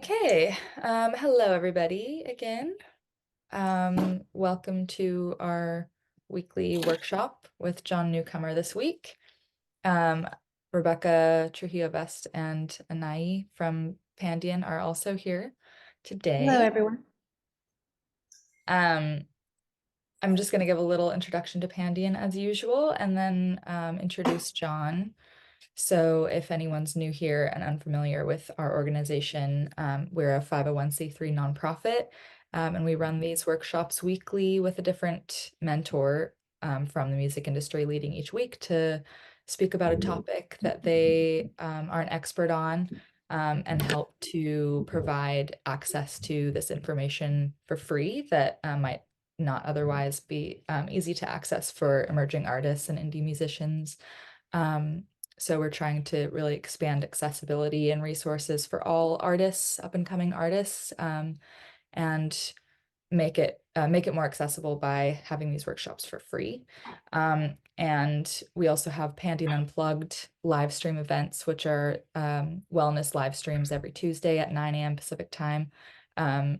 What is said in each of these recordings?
Okay, hello everybody again. Welcome to our weekly workshop with John Newcomer this week. Um, Rebecca Trujillo Best and Anai from Pandion are also here Hello, today. everyone. Um, I'm just going to give a little introduction to Pandion as usual, and then introduce John. So if anyone's new here and unfamiliar with our organization, we're a 501(c)(3) nonprofit, and we run these workshops weekly with a different mentor from the music industry leading each week to speak about a topic that they are an expert on, and help to provide access to this information for free that might not otherwise be easy to access for emerging artists and indie musicians. Um, so we're trying to really expand accessibility and resources for all artists, up and coming artists, and make it more accessible by having these workshops for free. And we also have Pandion Unplugged live stream events, which are wellness live streams every Tuesday at 9 a.m. Pacific time,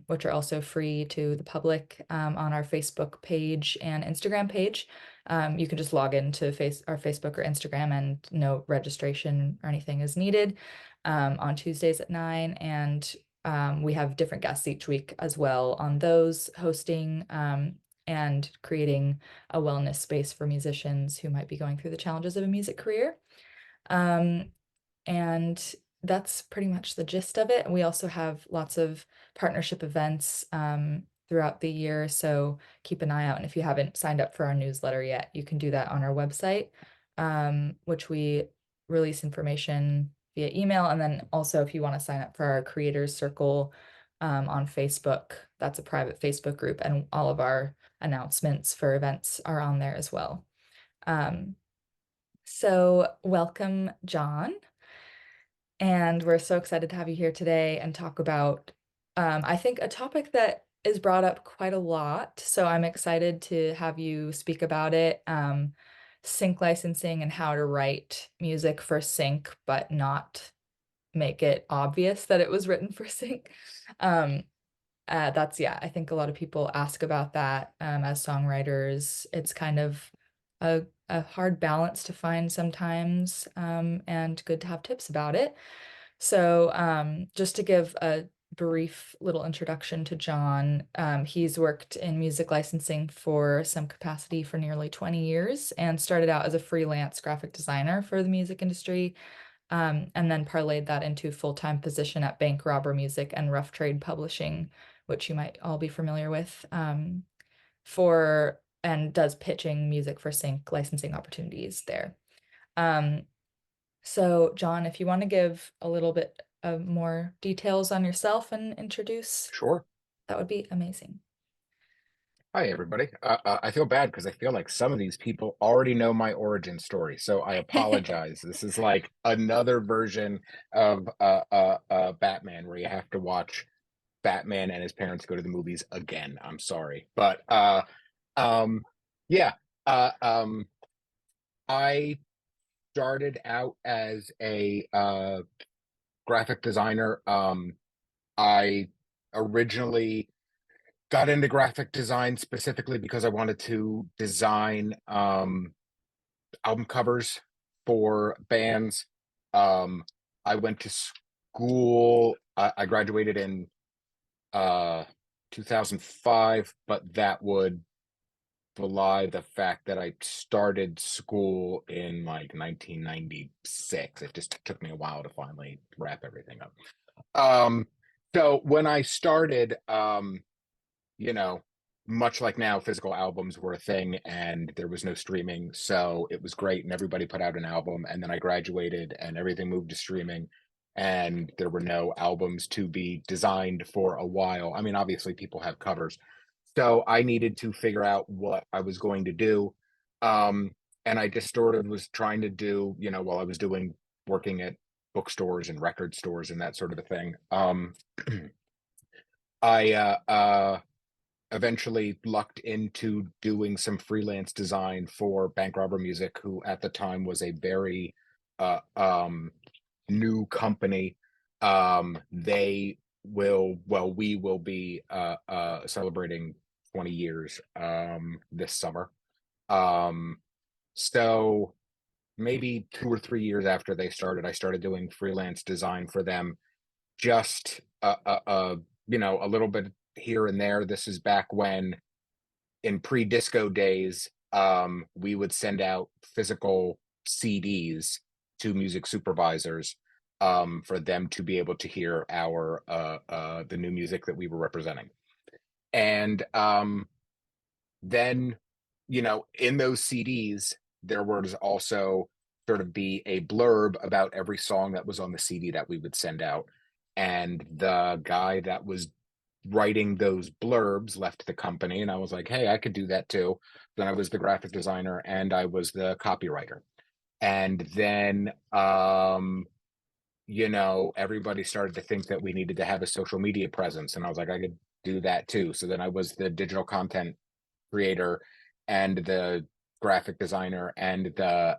which are also free to the public on our Facebook page and Instagram page. You can just log into our Facebook or Instagram, and no registration or anything is needed on Tuesdays at 9. And we have different guests each week as well on those, hosting and creating a wellness space for musicians who might be going through the challenges of a music career. Um, and that's pretty much the gist of it. And we also have lots of partnership events throughout the year. So keep an eye out. And if you haven't signed up for our newsletter yet, you can do that on our website, which we release information via email. And then also, if you want to sign up for our Creators Circle on Facebook, that's a private Facebook group, and all of our announcements for events are on there as well. Um, so welcome, John. And we're so excited to have you here today and talk about, I think, a topic that is brought up quite a lot. So I'm excited to have you speak about it, sync licensing and how to write music for sync, but not make it obvious that it was written for sync. Um, yeah, I think a lot of people ask about that as songwriters. It's kind of a hard balance to find sometimes, and good to have tips about it. So, just to give a brief little introduction to John, he's worked in music licensing for some capacity for nearly 20 years and started out as a freelance graphic designer for the music industry, and then parlayed that into full-time position at Bank Robber Music and Rough Trade Publishing, which you might all be familiar with, for and does pitching music for sync licensing opportunities there. Um, so, John, if you want to give a little bit of more details on yourself and introduce, Sure. that would be amazing. Hi, everybody. I feel bad because I feel like some of these people already know my origin story, so I apologize. This is like another version of Batman where you have to watch Batman and his parents go to the movies again. I'm sorry, but um, yeah. Uh, um, I started out as a graphic designer. I originally got into graphic design specifically because I wanted to design album covers for bands. Um, I went to school. I graduated in uh, 2005, but that would belie the fact that I started school in like 1996. It just took me a while to finally wrap everything up. Um, so when I started, you know, much like now, physical albums were a thing and there was no streaming. So it was great and everybody put out an album. And then I graduated and everything moved to streaming and there were no albums to be designed for a while. I mean, obviously, people have covers. So I needed to figure out what I was going to do. Um, and I just sort of was trying to do, while I was working at bookstores and record stores and that sort of a thing. I eventually lucked into doing some freelance design for Bank Robber Music, who at the time was a very uh, um, new company. They we will be celebrating 20 years this summer. Um, so maybe 2 or 3 years after they started, I started doing freelance design for them, just a little bit here and there. This is back when, in pre-disco days, we would send out physical CDs to music supervisors, for them to be able to hear our the new music that we were representing. And then, in those CDs, there was also sort of be a blurb about every song that was on the CD that we would send out. And the guy that was writing those blurbs left the company, and I was like, hey, I could do that too. Then I was the graphic designer and I was the copywriter. And then everybody started to think that we needed to have a social media presence. And I was like, I could do that too. So then I was the digital content creator and the graphic designer and the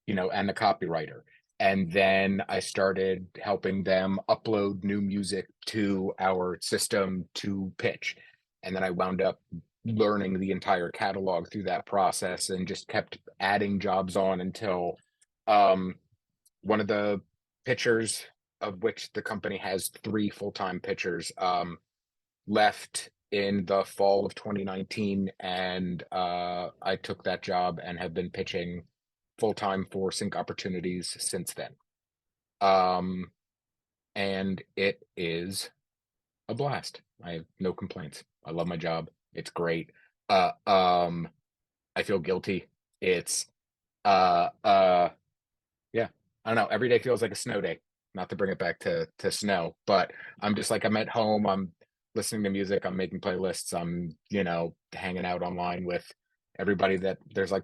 copywriter. And then I started helping them upload new music to our system to pitch. And then I wound up learning the entire catalog through that process and just kept adding jobs on until um, one of the pitchers, of which the company has three full-time pitchers, left in the fall of 2019, and I took that job and have been pitching full time for sync opportunities since then. Um, and it is a blast. I have no complaints. I love my job. It's great. Uh, um, I feel guilty. It's uh, uh, yeah. I don't know. Every day feels like a snow day. Not to bring it back to snow, but I'm just like, I'm at home. I'm listening to music. I'm making playlists. I'm hanging out online with everybody. That there's like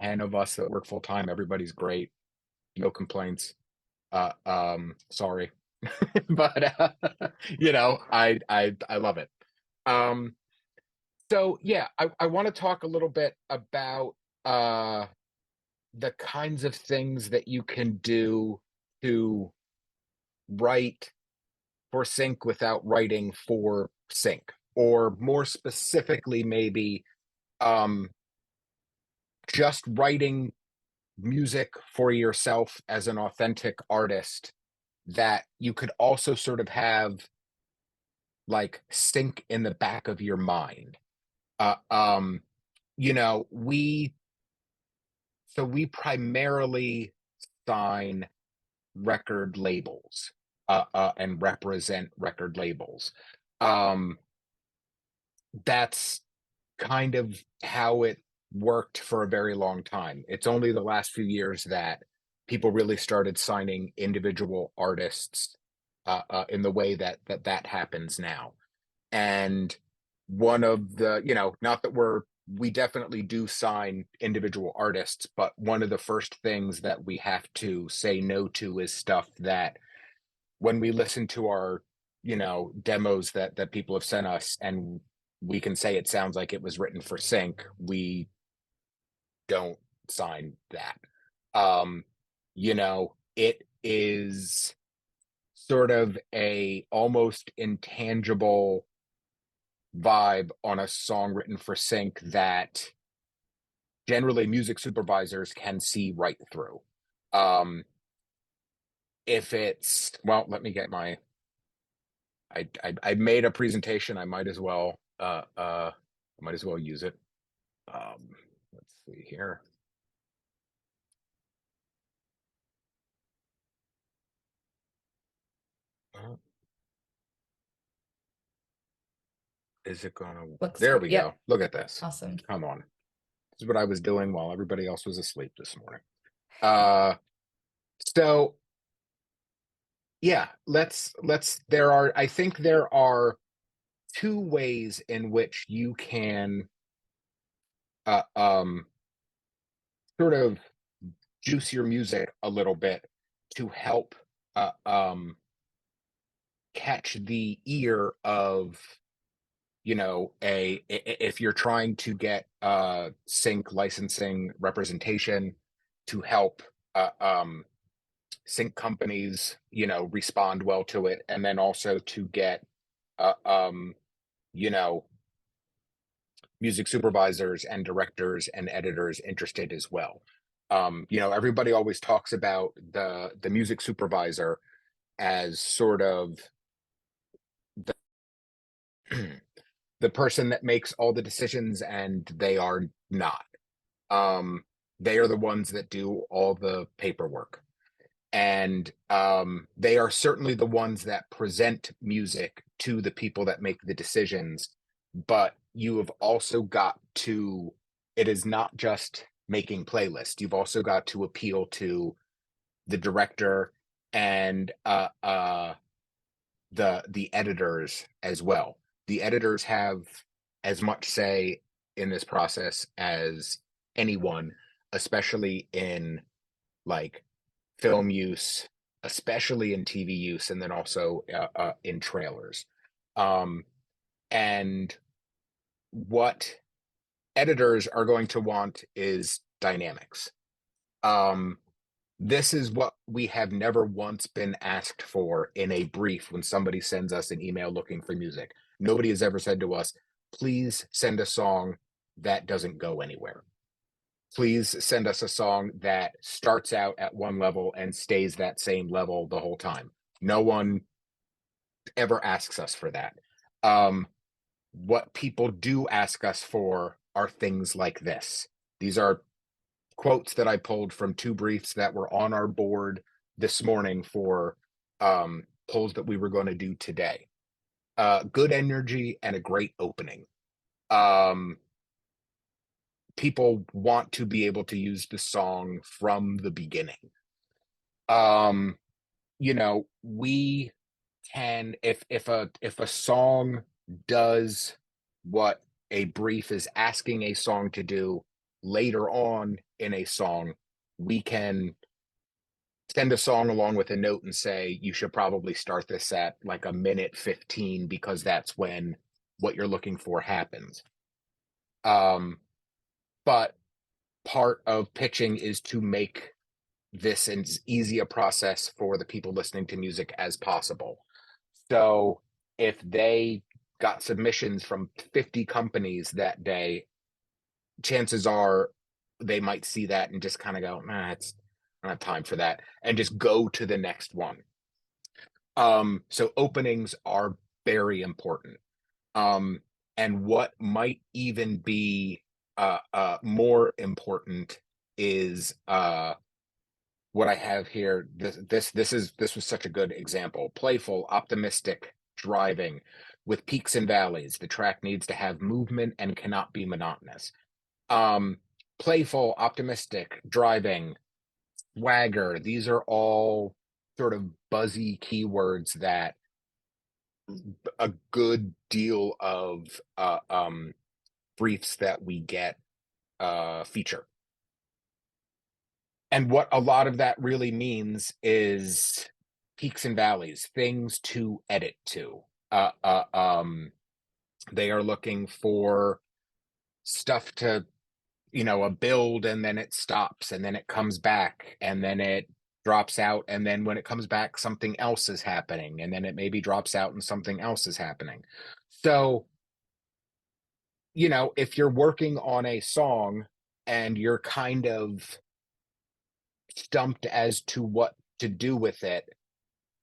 10 of us that work full time. Everybody's great. No complaints. Sorry, but I love it. Um, so yeah, I want to talk a little bit about uh the kinds of things that you can do to write for sync without writing for sync, or more specifically, maybe um, just writing music for yourself as an authentic artist that you could also sort of have like sync in the back of your mind. Uh, um, we we primarily sign record labels, and represent record labels. Um, that's kind of how it worked for a very long time. It's only the last few years that people really started signing individual artists, in the way that happens now. And one of the, not that we definitely do sign individual artists, but one of the first things that we have to say no to is stuff that, when we listen to our demos that people have sent us, and we can say it sounds like it was written for sync, we don't sign that. It is sort of a almost intangible vibe on a song written for sync that generally music supervisors can see right through. um if it's, well, let me get my, I made a presentation. I might as well use it. Let's see here. Uh, is it gonna? Looks There good. we go. Yep. Look at this. Awesome. Come on. This is what I was doing while everybody else was asleep this morning. Uh, so yeah, let's. I think there are two ways in which you can uh, um sort of juice your music a little bit to help uh, um catch the ear of, if you're trying to get sync licensing representation to help, uh, um sync companies, respond well to it, and then also to get, uh, um, you know, music supervisors and directors and editors interested as well. Everybody always talks about the music supervisor as sort of the the person that makes all the decisions, and they are not. Um, they are the ones that do all the paperwork. And they are certainly the ones that present music to the people that make the decisions. But you have also got to, it is not just making playlists. You've also got to appeal to the director and the editors as well. The editors have as much say in this process as anyone, especially in like film use, especially in TV use, and then also in trailers. Um, and what editors are going to want is dynamics. Um, this is what we have never once been asked for in a brief when somebody sends us an email looking for music. Nobody has ever said to us, please send a song that doesn't go anywhere. Please send us a song that starts out at one level and stays that same level the whole time. No one ever asks us for that. Um, what people do ask us for are things like this. These are quotes that I pulled from two briefs that were on our board this morning for polls that we were going to do today. Good energy and a great opening. Um, People want to be able to use the song from the beginning. Um, we can, if a song does what a brief is asking a song to do later on in a song, we can send a song along with a note and say you should probably start this at like a minute 15 because that's when what you're looking for happens. But part of pitching is to make this as easy a process for the people listening to music as possible. So if they got submissions from 50 companies that day, chances are they might see that and just kind of go, nah, it's I don't have time for that, and just go to the next one. So openings are very important. Um, and what might even be more important is what I have here. This was such a good example. Playful, optimistic driving with peaks and valleys. The track needs to have movement and cannot be monotonous. Um, Playful, optimistic driving, swagger. These are all sort of buzzy keywords that a good deal of briefs that we get feature. And what a lot of that really means is peaks and valleys, things to edit to. Uh, uh, um, they are looking for stuff to, a build, and then it stops, and then it comes back, and then it drops out. And then when it comes back, something else is happening. And then it maybe drops out and something else is happening. So, if you're working on a song and you're kind of stumped as to what to do with it,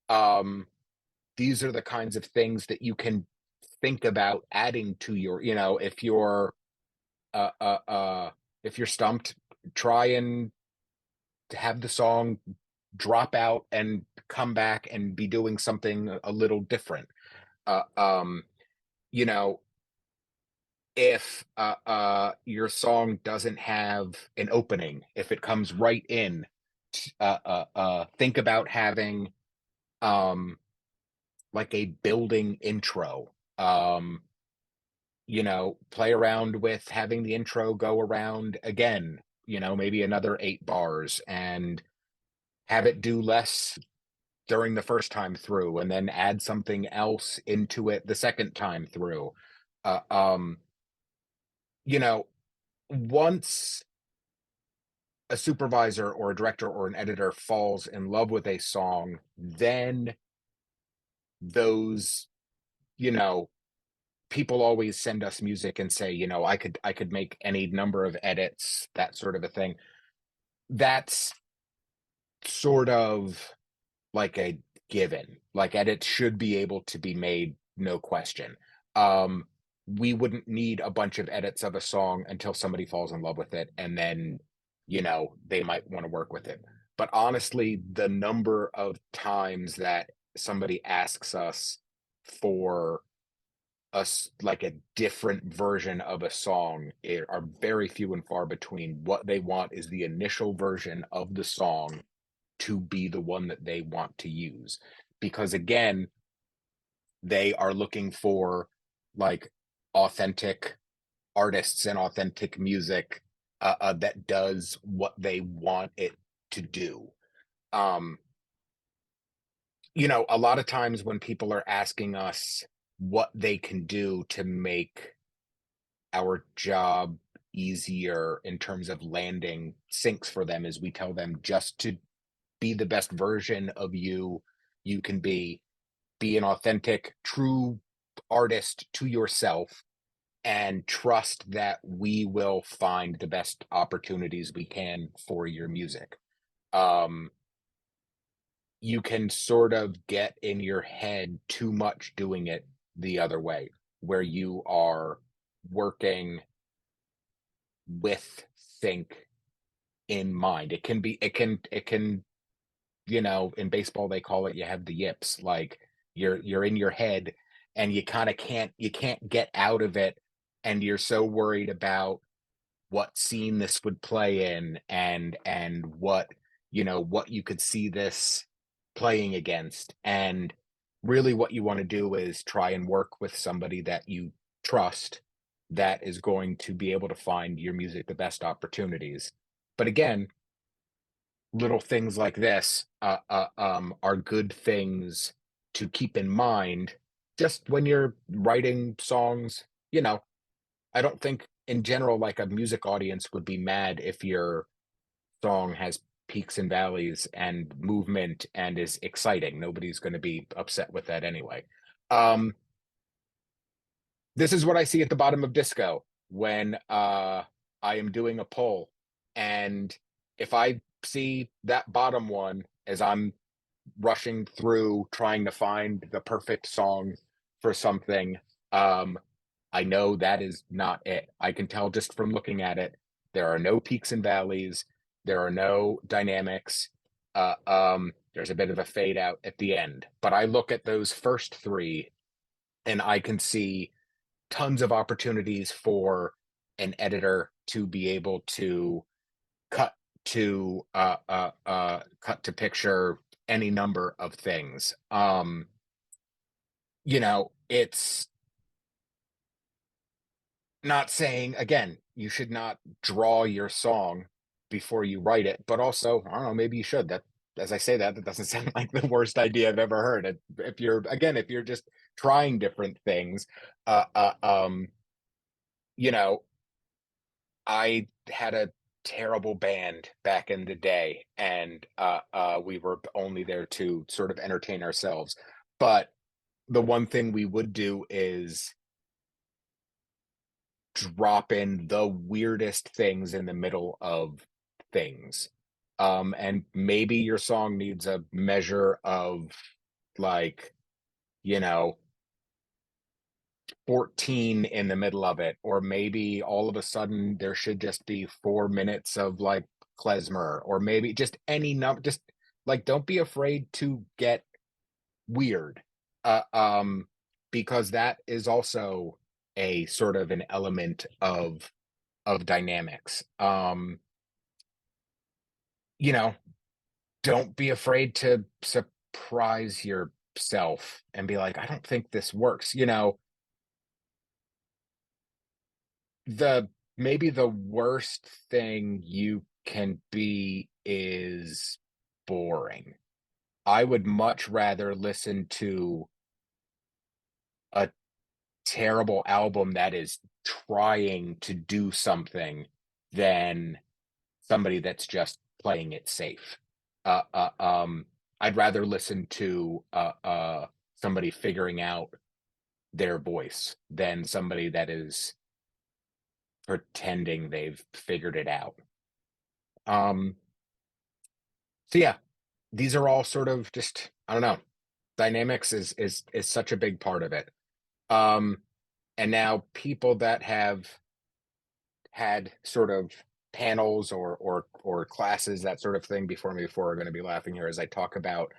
um, these are the kinds of things that you can think about adding to your, uh, uh, uh, if you're stumped, try and have the song drop out and come back and be doing something a little different. Uh, um, you know, if your song doesn't have an opening, if it comes right in, think about having um like a building intro. Play around with having the intro go around again, maybe another 8 bars, and have it do less during the first time through, and then add something else into it the second time through. Uh, um, you know, Once a supervisor or a director or an editor falls in love with a song, then those, you know, people always send us music and say, I could make any number of edits, that sort of a thing. That's sort of like a given. Like edits should be able to be made, no question. Um, we wouldn't need a bunch of edits of a song until somebody falls in love with it, and then, they might want to work with it. But honestly, the number of times that somebody asks us for us like a different version of a song are very few and far between. What they want is the initial version of the song to be the one that they want to use. Because again, they are looking for like authentic artists and authentic music that does what they want it to do. Um, a lot of times when people are asking us what they can do to make our job easier in terms of landing syncs for them, is we tell them just to be the best version of you can be an authentic, true artist to yourself, and trust that we will find the best opportunities we can for your music. Um, you can sort of get in your head too much doing it the other way, where you are working with sync in mind. It can, in baseball they call it, you have the yips. Like you're in your head and you kind of can't get out of it, and you're so worried about what scene this would play in, and what you could see this playing against. And really what you want to do is try and work with somebody that you trust, that is going to be able to find your music the best opportunities. But again, little things like this are good things to keep in mind just when you're writing songs. I don't think in general, like, a music audience would be mad if your song has peaks and valleys and movement and is exciting. Nobody's going to be upset with that anyway. Um, this is what I see at the bottom of disco when I am doing a poll. And if I see that bottom one as I'm rushing through trying to find the perfect song for something, I know that is not it. I can tell just from looking at it. There are no peaks and valleys. There are no dynamics. There's a bit of a fade out at the end. But I look at those first three and I can see tons of opportunities for an editor to be able to cut cut to picture any number of things. It's not saying, again, you should not draw your song before you write it, but also, I don't know, maybe you should. That, as I say that, that doesn't sound like the worst idea I've ever heard. If you're just trying different things, uh, uh, um, you know, I had a terrible band back in the day, and we were only there to sort of entertain ourselves. But the one thing we would do is drop in the weirdest things in the middle of things. And maybe your song needs a measure of, like, you know, 14 in the middle of it, or maybe all of a sudden there should just be 4 minutes of like klezmer, or maybe just any number. Just like, don't be afraid to get weird, uh, um, because that is also a sort of an element of dynamics. You know, don't be afraid to surprise yourself and be like, I don't think this works. The maybe the worst thing you can be is boring. I would much rather listen to a terrible album that is trying to do something than somebody that's just playing it safe. I'd rather listen to somebody figuring out their voice than somebody that is pretending they've figured it out. Um, so yeah, these are all sort of just, I don't know. Dynamics is such a big part of it. Um, and now people that have had sort of panels or classes, that sort of thing before me before are going to be laughing here as I talk about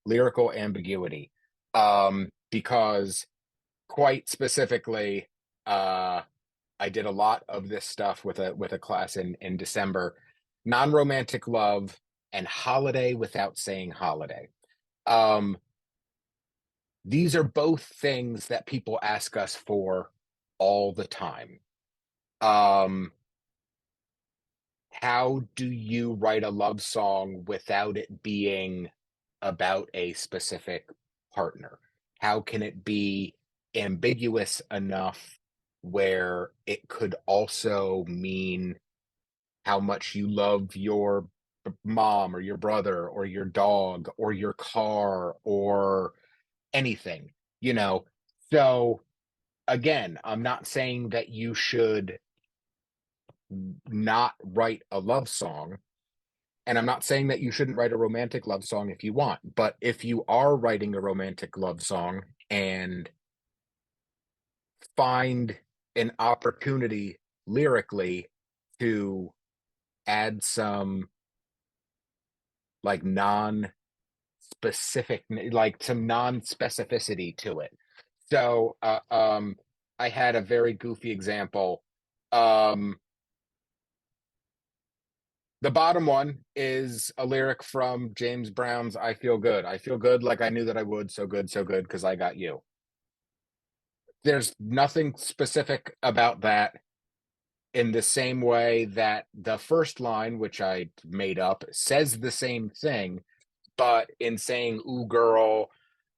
lyrical ambiguity. Because quite specifically, uh, I did a lot of this stuff with a class in December, non-romantic love and holiday without saying holiday. Um, these are both things that people ask us for all the time. Um, how do you write a love song without it being about a specific partner? How can it be ambiguous enough where it could also mean how much you love your mom or your brother or your dog or your car or anything, you know? So again, I'm not saying that you should not write a love song. And I'm not saying that you shouldn't write a romantic love song if you want, but if you are writing a romantic love song and find an opportunity lyrically to add some like non-specific, like some non-specificity to it. So, I had a very goofy example. Um, The bottom one is a lyric from James Brown's "I Feel Good." I feel good like I knew that I would, so good, because I got you. There's nothing specific about that in the same way that the first line, which I made up, says the same thing, but in saying "Ooh, girl,"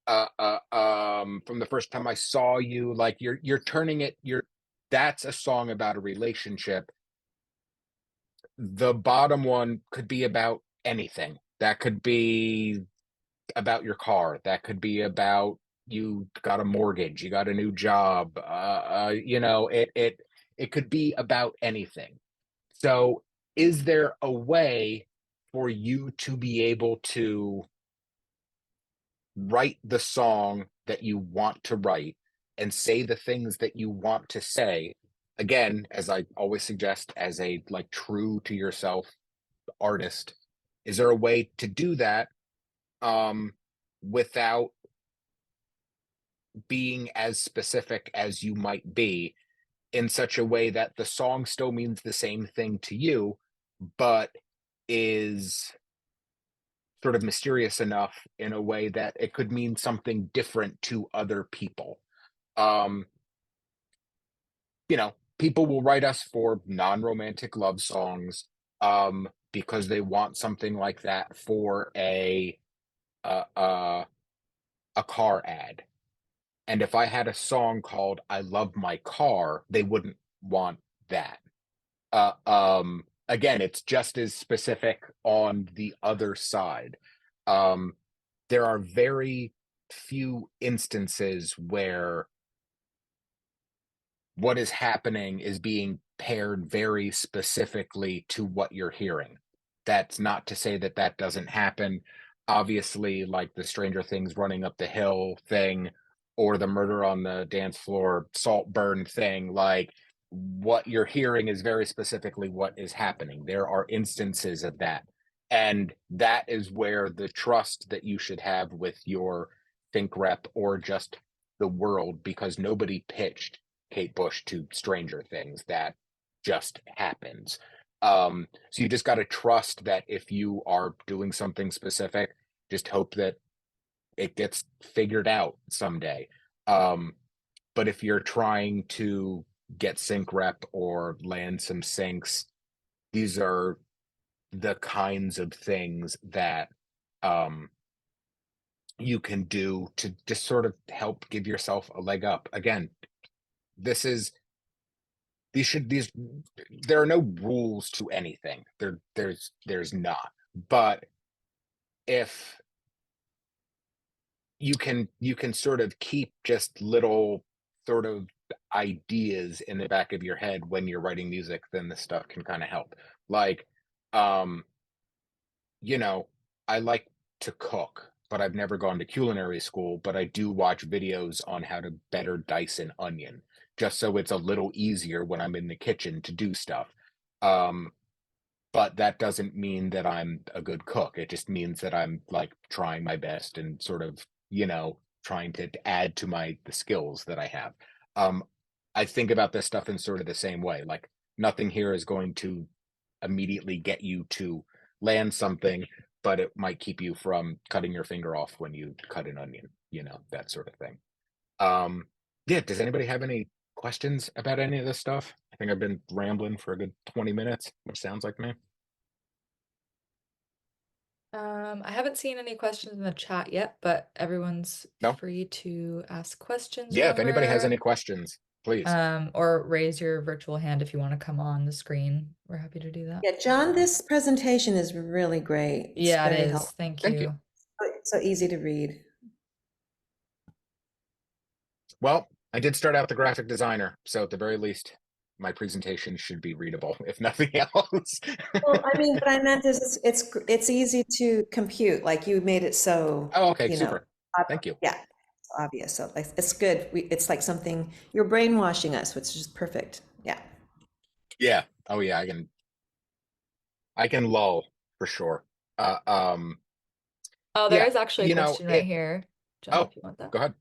from the first time I saw you, like you're turning it. You're That's a song about a relationship. The bottom one could be about anything. That could be about your car. That could be about you got a mortgage, you got a new job. It could be about anything. So, is there a way for you to be able to write the song that you want to write and say the things that you want to say? Again, as I always suggest, as a like true to yourself artist, is there a way to do that um without being as specific as you might be, in such a way that the song still means the same thing to you, but is sort of mysterious enough in a way that it could mean something different to other people. Um, People will write us for non-romantic love songs because they want something like that for uh, uh, a car ad. And if I had a song called "I Love My Car," they wouldn't want that. Again, it's just as specific on the other side. Um, there are very few instances where what is happening is being paired very specifically to what you're hearing. That's not to say that that doesn't happen. Obviously, like the Stranger Things running up the hill thing or the murder on the dance floor, Saltburn thing, like what you're hearing is very specifically what is happening. There are instances of that. And that is where the trust that you should have with your think rep or just the world, because nobody pitched Kate Bush to Stranger Things. That just happens. So you just got to trust that if you are doing something specific, just hope that it gets figured out someday. Um, but if you're trying to get sync rep or land some syncs, these are the kinds of things that um, you can do to just sort of help give yourself a leg up. Again, this is these there are no rules to anything. There's not. But if you can sort of keep just little sort of ideas in the back of your head when you're writing music, then this stuff can kind of help. Like, um, you know, I like to cook, but I've never gone to culinary school, but I do watch videos on how to better dice an onion, just so it's a little easier when I'm in the kitchen to do stuff. Um, but that doesn't mean that I'm a good cook. It just means that I'm, like, trying my best and sort of, trying to add to the skills that I have. Um, I think about this stuff in sort of the same way, like, nothing here is going to immediately get you to land something, but it might keep you from cutting your finger off when you cut an onion, that sort of thing. Um, yeah, does anybody have any questions about any of this stuff? I think I've been rambling for a good 20 minutes, which sounds like me. I haven't seen any questions in the chat yet, but everyone's No? free to ask questions Yeah, if anybody has any whenever, questions, please. or raise your virtual hand if you want to come on the screen. We're happy to do that. Yeah, John, this presentation is really great. It's Yeah, it very is. helpful. Thank Thank you. you. So easy to read. Well, I did start out the graphic designer, so at the very least, my presentation should be readable, if nothing else. Well, I mean, what I meant is it's easy to compute. Like you made it so, Oh, okay, you know, super. Thank you. yeah, it's obvious. So like, it's good. It's like something you're brainwashing us, which is just perfect. Yeah. Yeah. Oh, yeah. I can lull for sure. Uh, um, Oh, there yeah. is actually a question right It. here, John, Oh, if you want that. go ahead.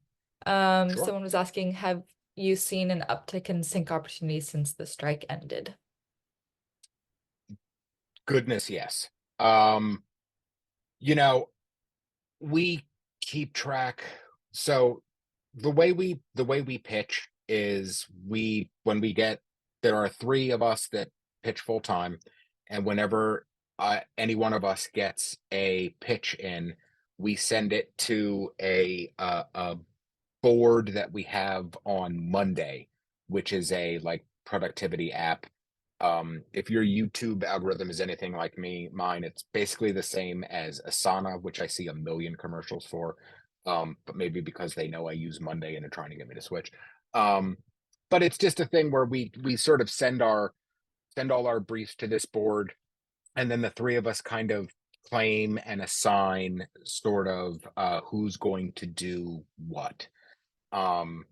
Sure. Someone was asking, have you seen an uptick in sync opportunities since the strike ended? Goodness, yes. Um, you know, we keep track. So the way we pitch is when we get there are three of us that pitch full time, and whenever any one of us gets a pitch in, we send it to a board that we have on Monday, which is a, like, productivity app. If your YouTube algorithm is anything like mine, it's basically the same as Asana, which I see a million commercials for. But maybe because they know I use Monday and they're trying to get me to switch. Um, but it's just a thing where we sort of send all our briefs to this board, and then the three of us kind of claim and assign sort of who's going to do what. Um,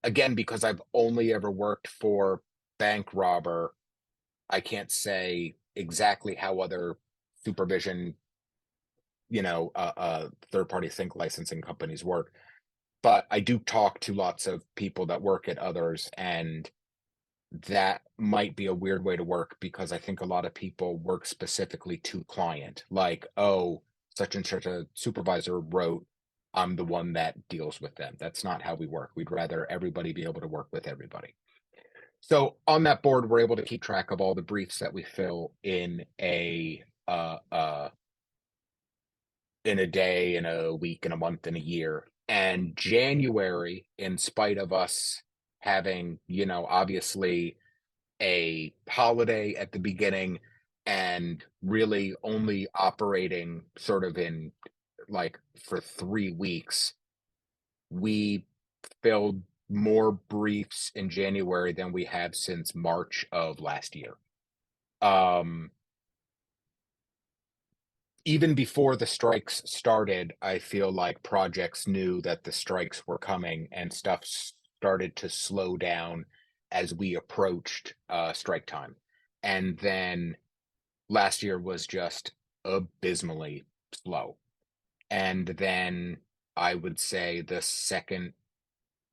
Again, because I've only ever worked for bank robber, I can't say exactly how other supervision, third party sync licensing companies work. But I do talk to lots of people that work at others, and that might be a weird way to work because I think a lot of people work specifically to client, like, oh, such and such a supervisor wrote, I'm the one that deals with them. That's not how we work. We'd rather everybody be able to work with everybody. So on that board, we're able to keep track of all the briefs that we fill in a day, in a week, in a month, in a year. And January, in spite of us having, obviously a holiday at the beginning and really only operating sort of in, like, for 3 weeks, we filled more briefs in January than we have since March of last year. Um, Even before the strikes started, I feel like projects knew that the strikes were coming and stuff started to slow down as we approached strike time. And then last year was just abysmally slow. And then I would say the second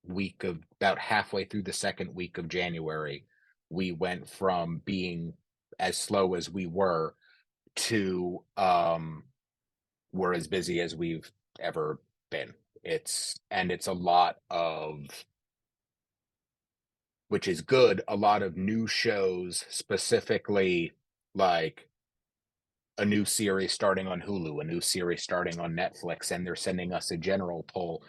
week of about halfway through the second week of January, we went from being as slow as we were to we're as busy as we've ever been. It's a lot of, which is good, a lot of new shows, specifically, like, a new series starting on Hulu, a new series starting on Netflix, and they're sending us a general pull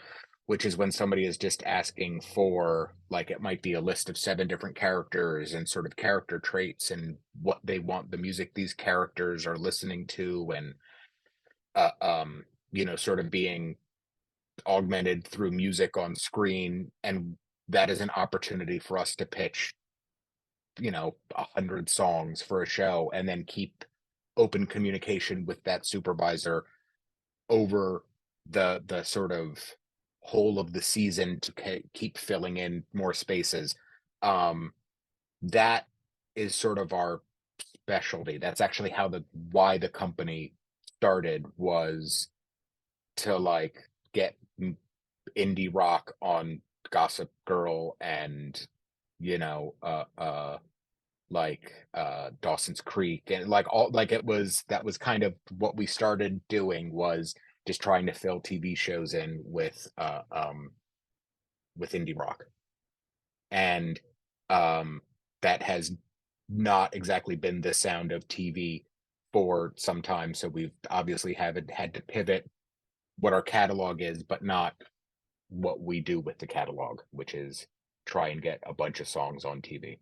which is when somebody is just asking for, like, it might be a list of 7 different characters and sort of character traits and what they want the music these characters are listening to, and uh, um, sort of being augmented through music on screen, and that is an opportunity for us to pitch 100 songs for a show, and then keep open communication with that supervisor over the sort of whole of the season to keep filling in more spaces. um that is sort of our specialty. That's actually how the why the company started, was to like get indie rock on Gossip Girl, and you know uh uh Dawson's Creek, and like all, like, it was, that was kind of what we started doing, was just trying to fill TV shows in with indie rock. And that has not exactly been the sound of TV for some time, so we've obviously haven't had to pivot what our catalog is, but not what we do with the catalog, which is try and get a bunch of songs on TV.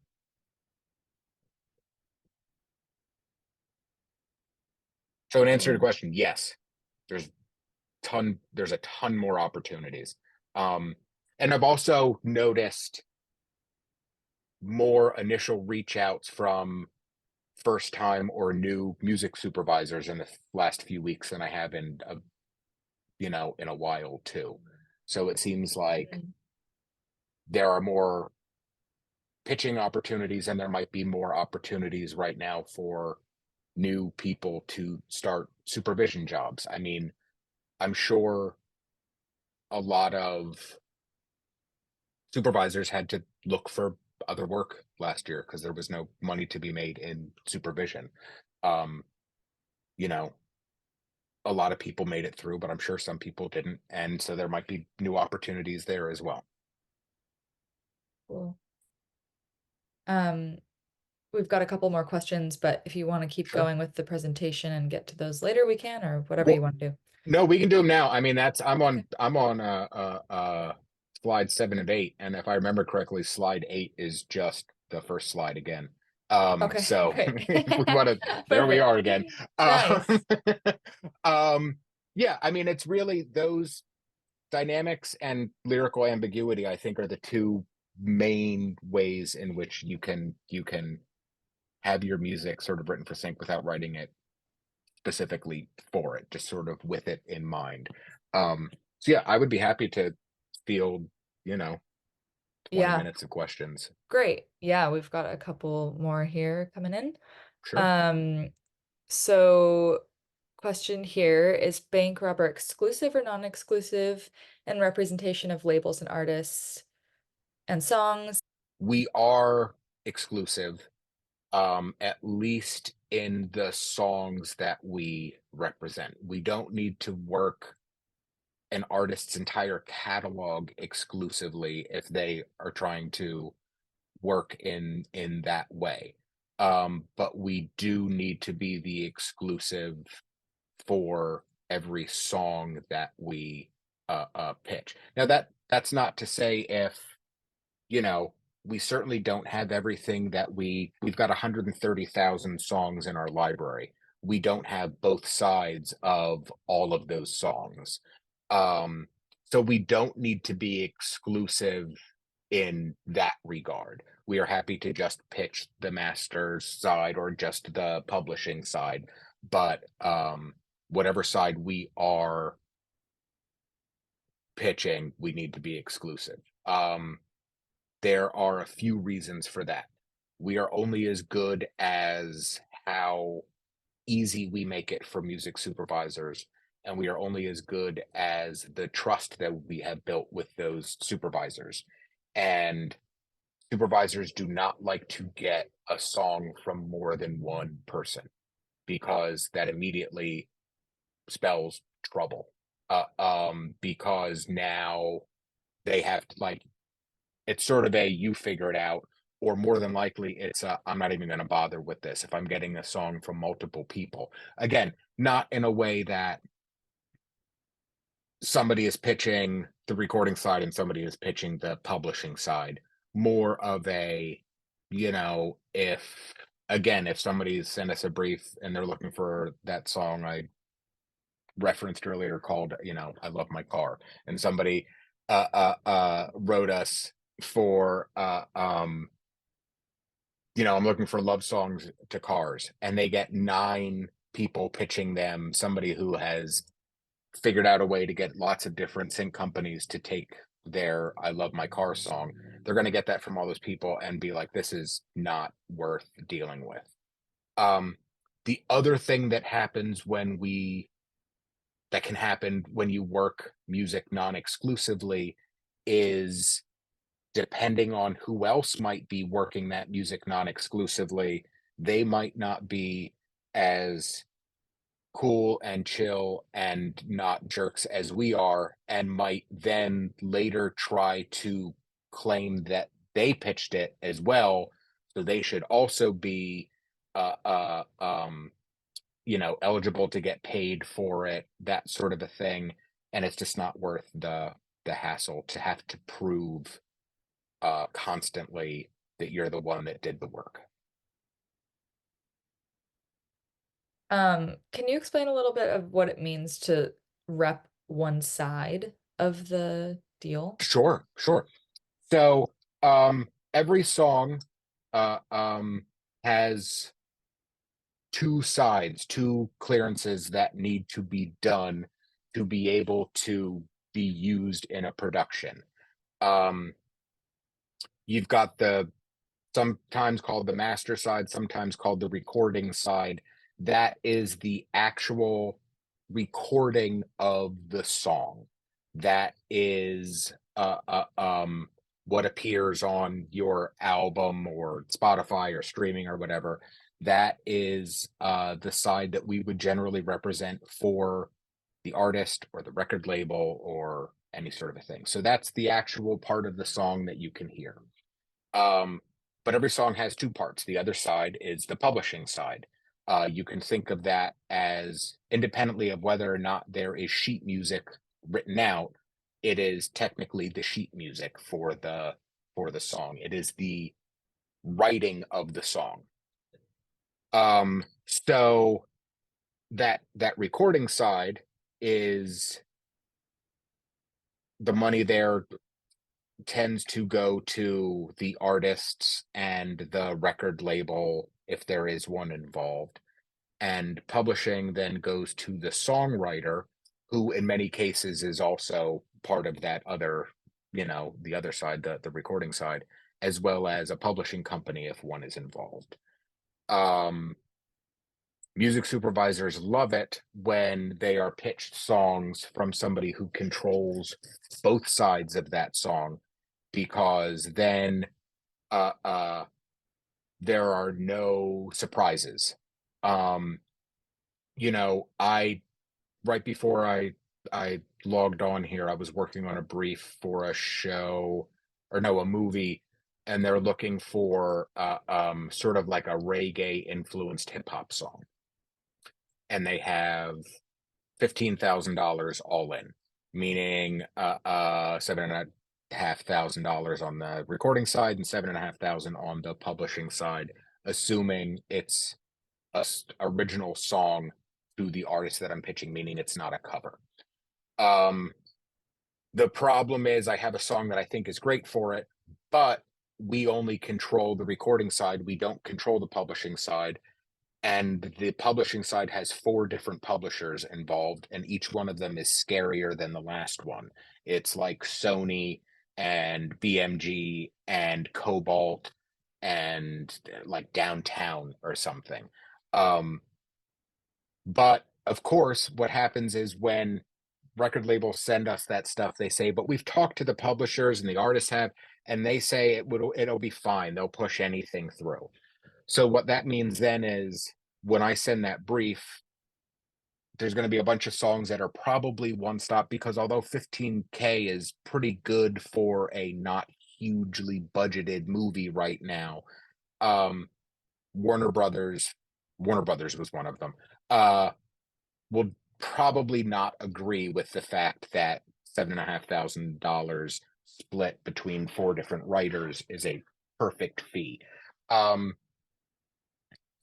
So in answer to your Cool. question, yes, there's there's a ton more opportunities. Um, and I've also noticed more initial reach outs from first time or new music supervisors in the last few weeks than I have in a while too. So it seems like Mm. there are more pitching opportunities, and there might be more opportunities right now for new people to start supervision jobs. I mean, I'm sure a lot of supervisors had to look for other work last year because there was no money to be made in supervision. Um, you know, a lot of people made it through, but I'm sure some people didn't. And so there might be new opportunities there as well. Cool. Um, we've got a couple more questions, but if you want to keep Sure. going with the presentation and get to those later, we can, or whatever you Well, want to do. no, we can do them now. I mean, that's Okay. I'm on slide 7 and 8, and if I remember correctly, slide 8 is just the first slide again. Okay, So great. if we want to, there we Perfect. are again. Um, Nice. yeah, I mean, it's really those dynamics and lyrical ambiguity, I think, are the two main ways in which you can have your music sort of written for sync without writing it specifically for it, just sort of with it in mind. So yeah, I would be happy to field, you know, 20 Yeah, minutes of questions. great. Yeah, we've got a couple more here coming in. Sure. Um, so question here is bank robber exclusive or non-exclusive and representation of labels and artists and songs? We are exclusive, at least in the songs that we represent. We don't need to work an artist's entire catalog exclusively if they are trying to work in that way. But we do need to be the exclusive for every song that we pitch. Now that's not to say if you know we certainly don't have everything that we've got 130,000 songs in our library. We don't have both sides of all of those songs. Um, so we don't need to be exclusive in that regard. We are happy to just pitch the master's side or just the publishing side, but whatever side we are pitching, we need to be exclusive. There are a few reasons for that. We are only as good as how easy we make it for music supervisors, and we are only as good as the trust that we have built with those supervisors. And supervisors do not like to get a song from more than one person because that immediately spells trouble. Because now they have to, like, it's sort of a you figure it out, or more than likely it's a I'm not even going to bother with this if I'm getting a song from multiple people. Again, not in a way that somebody is pitching the recording side and somebody is pitching the publishing side. More of a, if again, if somebody sent us a brief and they're looking for that song I referenced earlier called, I Love My Car, and somebody wrote us for I'm looking for love songs to cars, and they get 9 people pitching them, somebody who has figured out a way to get lots of different sync companies to take their I Love My Car song. They're going to get that from all those people and be like, this is not worth dealing with. The other thing that can happen when you work music non-exclusively is, depending on who else might be working that music non-exclusively, they might not be as cool and chill and not jerks as we are, and might then later try to claim that they pitched it as well, so they should also be uh, uh, um, eligible to get paid for it, that sort of a thing. And it's just not worth the hassle to have to prove constantly that you're the one that did the work. Can you explain a little bit of what it means to rep one side of the deal? Sure, sure. So every song has 2 sides, 2 clearances that need to be done to be able to be used in a production. Um, you've got the sometimes called the master side, sometimes called the recording side. That is the actual recording of the song. That is what appears on your album or Spotify or streaming or whatever. That is the side that we would generally represent for the artist or the record label or any sort of a thing. So that's the actual part of the song that you can hear. Um, but every song has 2 parts. The other side is the publishing side. You can think of that as, independently of whether or not there is sheet music written out, it is technically the sheet music for the song. It is the writing of the song. So that recording side is, the money there tends to go to the artists and the record label if there is one involved. And publishing then goes to the songwriter, who in many cases is also part of that other, the other side, the recording side, as well as a publishing company if one is involved. Music supervisors love it when they are pitched songs from somebody who controls both sides of that song, because then uh, uh, there are no surprises. Um, I right before I logged on here, I was working on a brief for a show, or no, a movie, and they're looking for sort of like a reggae influenced hip hop song, and they have $15,000 all in, meaning $7,500 on the recording side and $7,500 on the publishing side, assuming it's original song to the artist that I'm pitching, meaning it's not a cover. Um, the problem is I have a song that I think is great for it, but we only control the recording side. We don't control the publishing side. And the publishing side has 4 different publishers involved, and each one of them is scarier than the last one. It's like Sony and BMG and Cobalt and like Downtown or something. Um, but of course, what happens is when record labels send us that stuff, they say, but we've talked to the publishers and the artists have, and they say it'll be fine. They'll push anything through. So what that means then is, when I send that brief, there's going to be a bunch of songs that are probably one stop, because although 15K is pretty good for a not hugely budgeted movie right now, um, Warner Brothers, Warner Brothers was one of them, will probably not agree with the fact that $7,500 split between 4 different writers is a perfect fee. Um,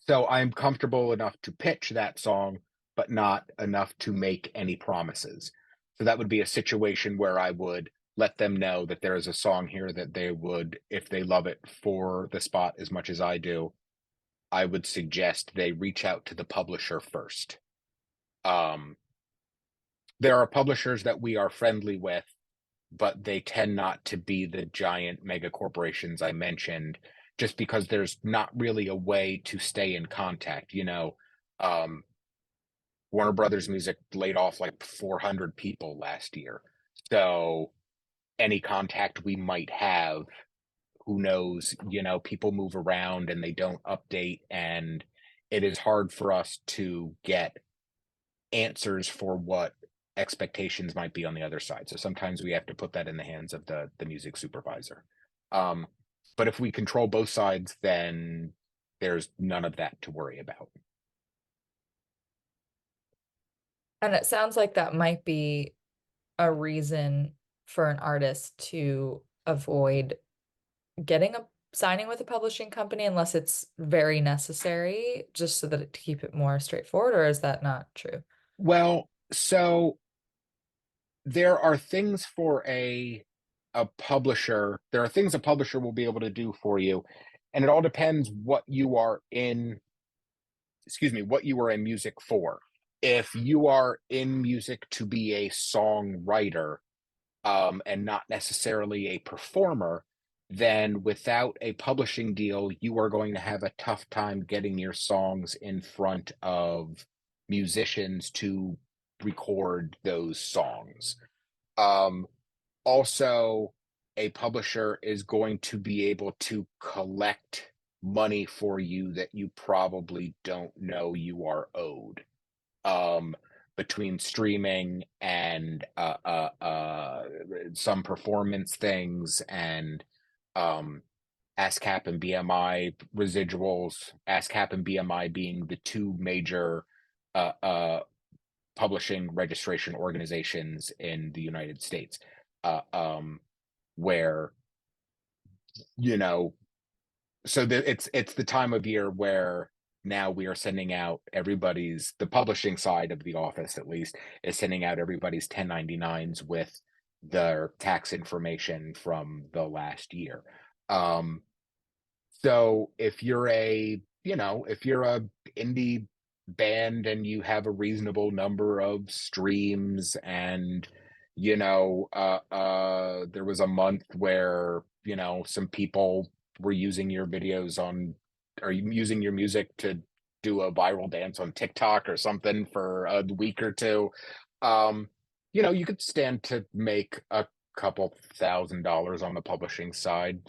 so I'm comfortable enough to pitch that song, but not enough to make any promises. So that would be a situation where I would let them know that there is a song here that they would, if they love it for the spot as much as I do, I would suggest they reach out to the publisher first. Um, there are publishers that we are friendly with, but they tend not to be the giant mega corporations I mentioned, just because there's not really a way to stay in contact. Um, Warner Brothers Music laid off like 400 people last year. So any contact we might have, who knows, people move around and they don't update, and it is hard for us to get answers for what expectations might be on the other side. So sometimes we have to put that in the hands of the music supervisor. Um, but if we control both sides, then there's none of that to worry about. And it sounds like that might be a reason for an artist to avoid getting a signing with a publishing company unless it's very necessary, just so that to keep it more straightforward, or is that not true? Well, so there are things for a publisher. There are things a publisher will be able to do for you, and it all depends what you are in, excuse me, what you are in music for. If you are in music to be a songwriter, and not necessarily a performer, then without a publishing deal, you are going to have a tough time getting your songs in front of musicians to record those songs. Um, Also, a publisher is going to be able to collect money for you that you probably don't know you are owed, um, between streaming and some performance things and um, ASCAP and BMI residuals. ASCAP and BMI being the two major uh, uh, publishing registration organizations in the United States, uh, um, where you know it's the time of year where now we are sending out everybody's, the publishing side of the office at least is sending out everybody's 1099s with their tax information from the last year. Um, so if you're a indie band and you have a reasonable number of streams, and there was a month where some people were using your videos on, or using your music to do a viral dance on TikTok or something for a week or two, um, you could stand to make a couple $1,000s on the publishing side,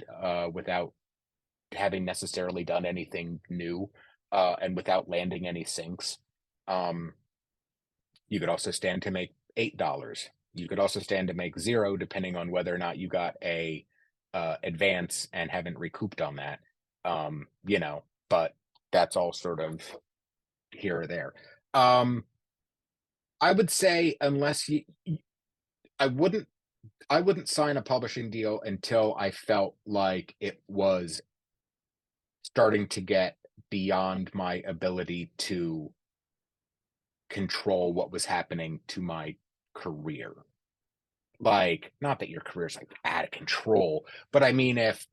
without having necessarily done anything new, and without landing any syncs. Um, you could also stand to make $8. You could also stand to make 0, depending on whether or not you got a advance and haven't recouped on that. But that's all sort of here or there. I would say unless I wouldn't I wouldn't sign a publishing deal until I felt like it was starting to get beyond my ability to control what was happening to my career. Like, not that your career's like out of control, but I mean, if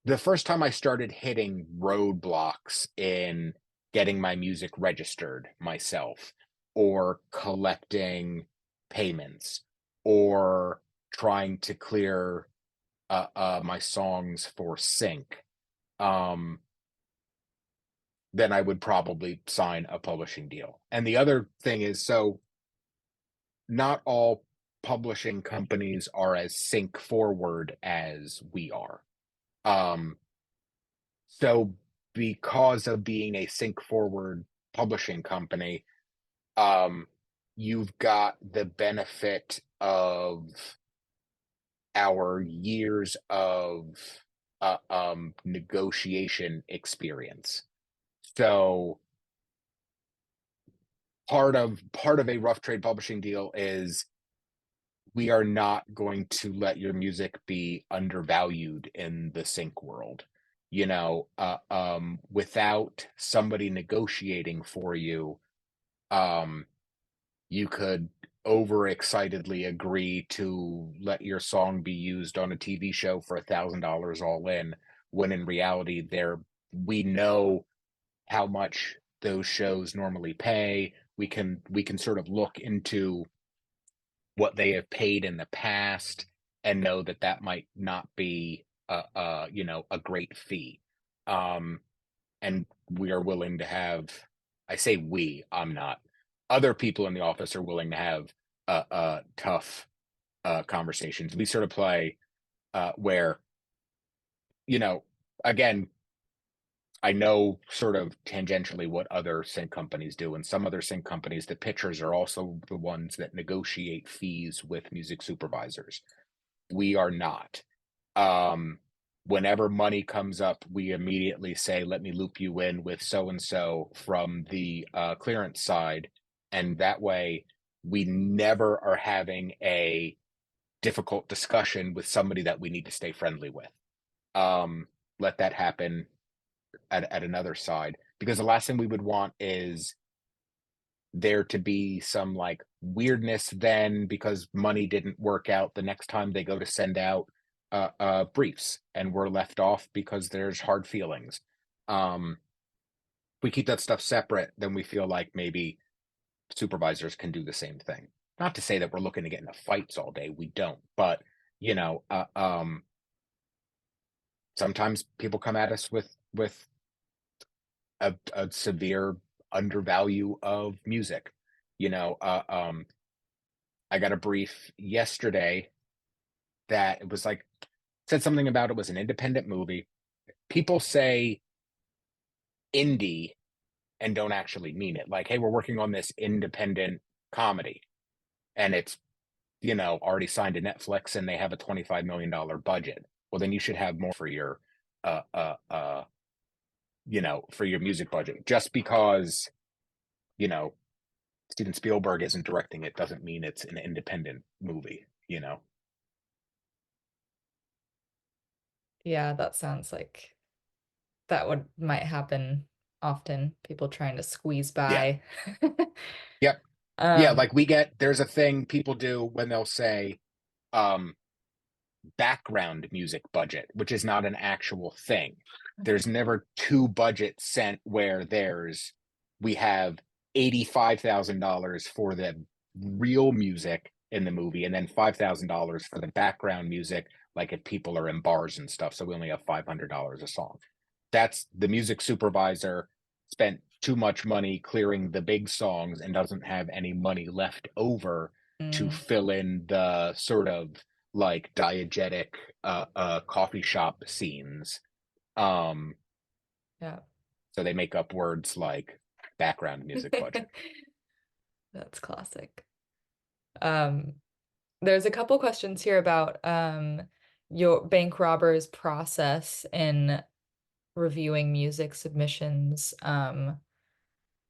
the first time I started hitting roadblocks in getting my music registered myself, or collecting payments, or trying to clear my songs for sync, um, then I would probably sign a publishing deal. And the other thing is, so not all publishing companies are as sync forward as we are. Um, so because of being a sync forward publishing company, um, you've got the benefit of our years of negotiation experience. So part of a rough trade publishing deal is we are not going to let your music be undervalued in the sync world. Without somebody negotiating for you, um, you could overexcitedly agree to let your song be used on a TV show for $1,000 all in, when in reality, we know how much those shows normally pay. We can sort of look into what they have paid in the past and know that that might not be a great fee. Um, and we are willing to have, I say we, I'm not, other people in the office are willing to have tough conversations. We sort of play where, you know, again, I know sort of tangentially what other sync companies do, and some other sync companies, the pitchers are also the ones that negotiate fees with music supervisors. We are not. Um, Whenever money comes up, we immediately say, let me loop you in with so and so from the clearance side. And that way, we never are having a difficult discussion with somebody that we need to stay friendly with. Um, Let that happen at another side, because the last thing we would want is there to be some like weirdness then because money didn't work out the next time they go to send out briefs and we're left off because there's hard feelings. We keep that stuff separate, then we feel like maybe supervisors can do the same thing. Not to say that we're looking to get into fights all day, we don't, but you know, sometimes people come at us with a severe undervalue of music. You know, I got a brief yesterday that it was like said something about it was an independent movie. People say indie and don't actually mean it. Like, hey, we're working on this independent comedy, and it's already signed to Netflix and they have a $25 million budget. Well, then you should have more for your uh uh uh for your music budget. Just because you know Steven Spielberg isn't directing it doesn't mean it's an independent movie. Yeah, that sounds like that would might happen often, people trying to squeeze Yeah. by. Yep. Yeah, Um, like there's a thing people do when they'll say um background music budget, which is not an actual thing. There's never two budgets sent where we have $85,000 for the real music in the movie and then $5,000 for the background music, like if people are in bars and stuff. So we only have $500 a song. That's the music supervisor spent too much money clearing the big songs and doesn't have any money left over to mm, fill in the sort of like diegetic coffee shop scenes. Um, yeah. so they make up words like background music budget. That's classic. Um, there's a couple questions here about your bank robber's process in reviewing music submissions.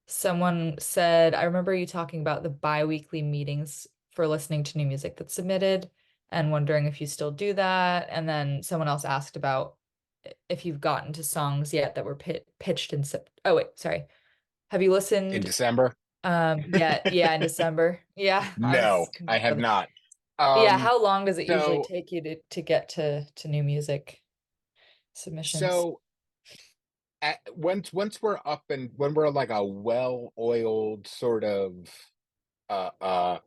Someone said, I remember you talking about the bi-weekly meetings for listening to new music that's submitted and wondering if you still do that. And then someone else asked about if you've gotten to songs yet that were pitched in oh wait, sorry. Have you In listened December? yeah, in December. Yeah, I No, was I confused have about that. not. Yeah, Um, how long does it usually so take you to get to new music submissions? so once we're up and when we're like a well-oiled sort of uh uh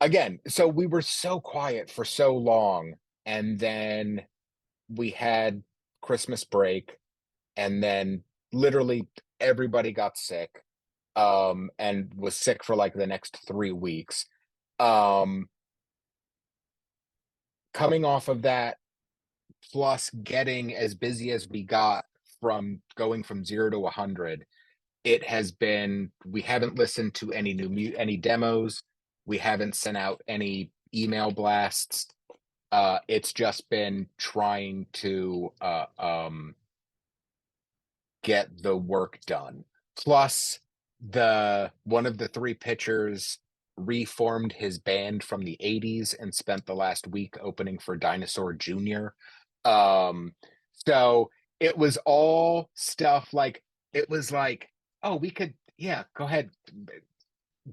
again, so we were so quiet for so long, and then we had Christmas break, and then literally everybody got sick, and was sick for like the next 3 weeks. Um, Coming off of that, plus getting as busy as we got from going from 0 to 100, it has been, we haven't listened to any any demos. We haven't sent out any email blasts. It's just been trying to get the work done. Plus, the one of the three pitchers reformed his band from the 80s and spent the last week opening for Dinosaur Jr. Um, so it was all stuff like it was like, oh, we could, yeah, go ahead,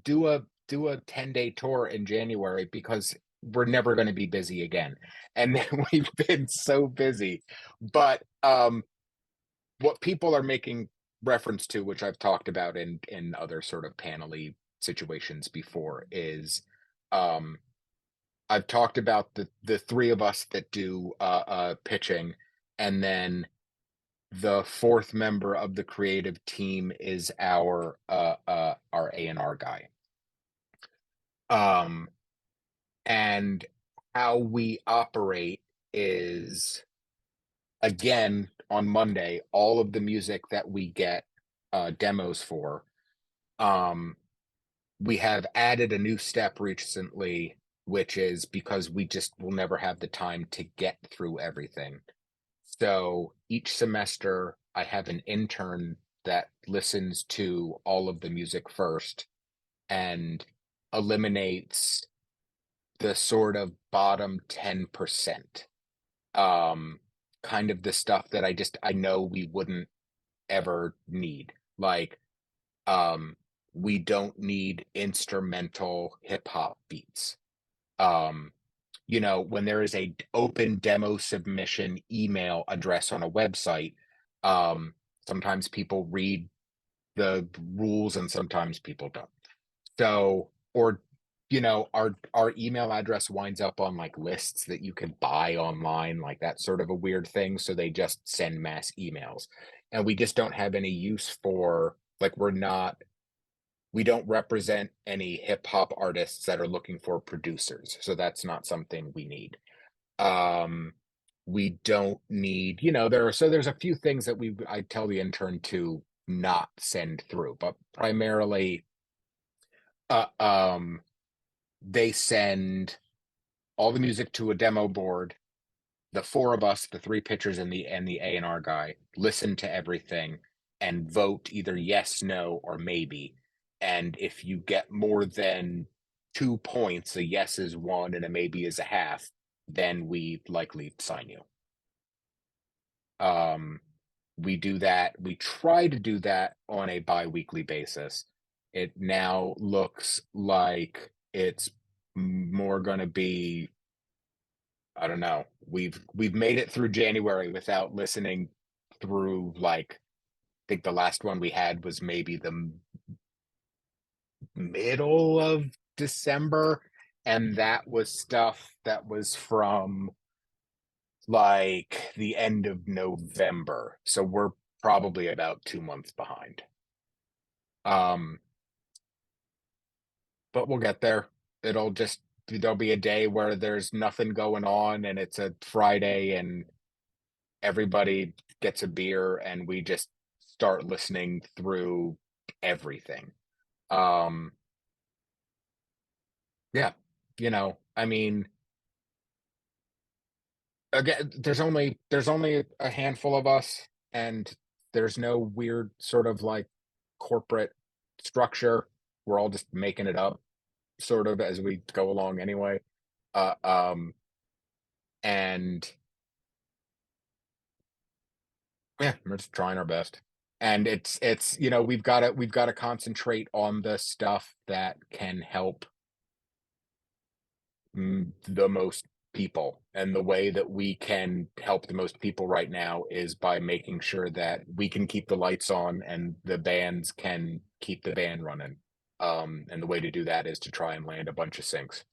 do a 10-day tour in January because we're never going to be busy again. And then we've been so busy. But what people are making reference to, which I've talked about in other sort of panely situations before, is um I've talked about the three of us that do pitching, and then the fourth member of the creative team is our A&R guy. Um and how we operate is, again, on Monday, all of the music that we get demos for, um, we have added a new step recently, which is because we just will never have the time to get through everything. So each semester, I have an intern that listens to all of the music first and eliminates the sort of bottom 10%. Um, kind of the stuff that I know we wouldn't ever need. Like, um, we don't need instrumental hip hop beats. Um, when there is a open demo submission email address on a website, um, sometimes people read the rules and sometimes people don't. So, or our email address winds up on like lists that you can buy online, like that sort of a weird thing. So they just send mass emails. And we just don't have any use for, like, we don't represent any hip hop artists that are looking for producers. So that's not something we need. Um we don't need, there's a few things that I tell the intern to not send through, but primarily uh um they send all the music to a demo board. The four of us, the three pitchers and the A&R guy, listen to everything and vote either yes, no, or maybe. And if you get more than 2 points, a yes is one and a maybe is a half, then we likely sign you. Um, we do that. We try to do that on a bi-weekly basis. It now looks like it's more going to be, I don't know. We've made it through January without listening through, like, I think the last one we had was maybe the middle of December, and that was stuff that was from like the end of November. So we're probably about 2 months behind. Um, but we'll get there. There'll be a day where there's nothing going on and it's a Friday and everybody gets a beer and we just start listening through everything. Um, yeah, I mean, again, there's only a handful of us, and there's no weird sort of like corporate structure. We're all just making it up sort of as we go along anyway. Uh, um, and yeah, we're just trying our best. And it's we've got to concentrate on the stuff that can help the most people. And the way that we can help the most people right now is by making sure that we can keep the lights on and the bands can keep the band running. And the way to do that is to try and land a bunch of syncs.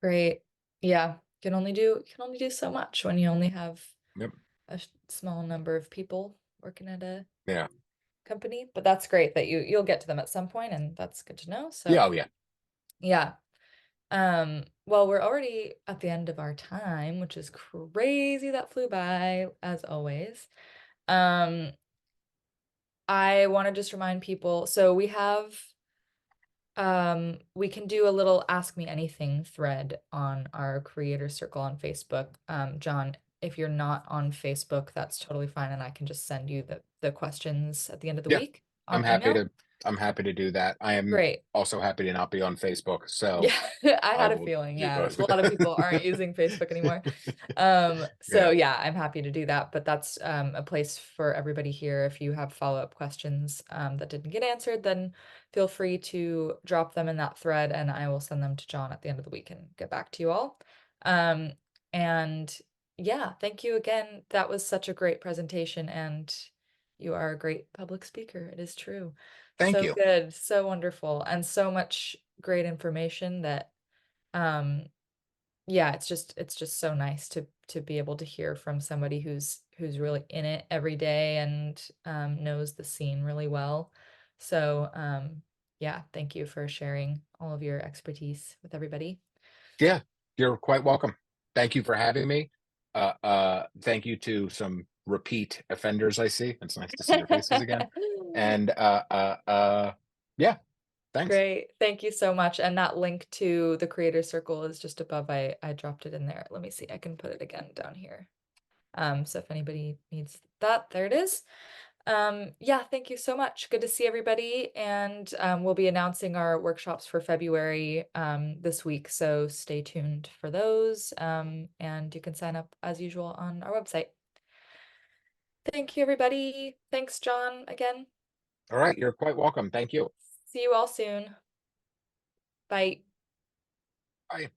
Great. Yeah. Can only do so much when you only have Yep. a small number of people working at a Yeah. company. But that's great that you'll get to them at some point, and that's good to know. Yeah. So Oh, yeah. yeah. Well, we're already at the end of our time, which is crazy. That flew by as always. Um, I want to just remind people, so we can do a little ask me anything thread on our creator circle on Facebook. John if you're not on Facebook, that's totally fine, and I can just send you the questions at the end of the Yeah, week I'm on happy email. to I'm happy to do that. I am Great. also happy to not be on Facebook, so Yeah, I I had a will feeling, do yeah. both. A lot of people aren't using Facebook anymore. So Yeah. yeah, I'm happy to do that, but that's a place for everybody here. If you have follow-up questions that didn't get answered, then feel free to drop them in that thread and I will send them to John at the end of the week and get back to you all. Um, and yeah, thank you again. That was such a great presentation and you are a great public speaker. It is true. Thank So you. good, so wonderful, and so much great information that um yeah, it's just so nice to be able to hear from somebody who's really in it every day and knows the scene really well. So yeah, thank you for sharing all of your expertise with everybody. Yeah, you're quite welcome. Thank you for having me. Thank you to some repeat offenders I see. It's nice to see your faces again. And yeah, thanks. Great. Thank you so much. And that link to the creator circle is just above. I dropped it in there. Let me see. I can put it again down here. So if anybody needs that, there it is. Yeah, thank you so much. Good to see everybody. And we'll be announcing our workshops for February this week. So stay tuned for those. And you can sign up as usual on our website. Thank you, everybody. Thanks, John, again. All right, you're quite welcome. Thank you. See you all soon. Bye. Bye.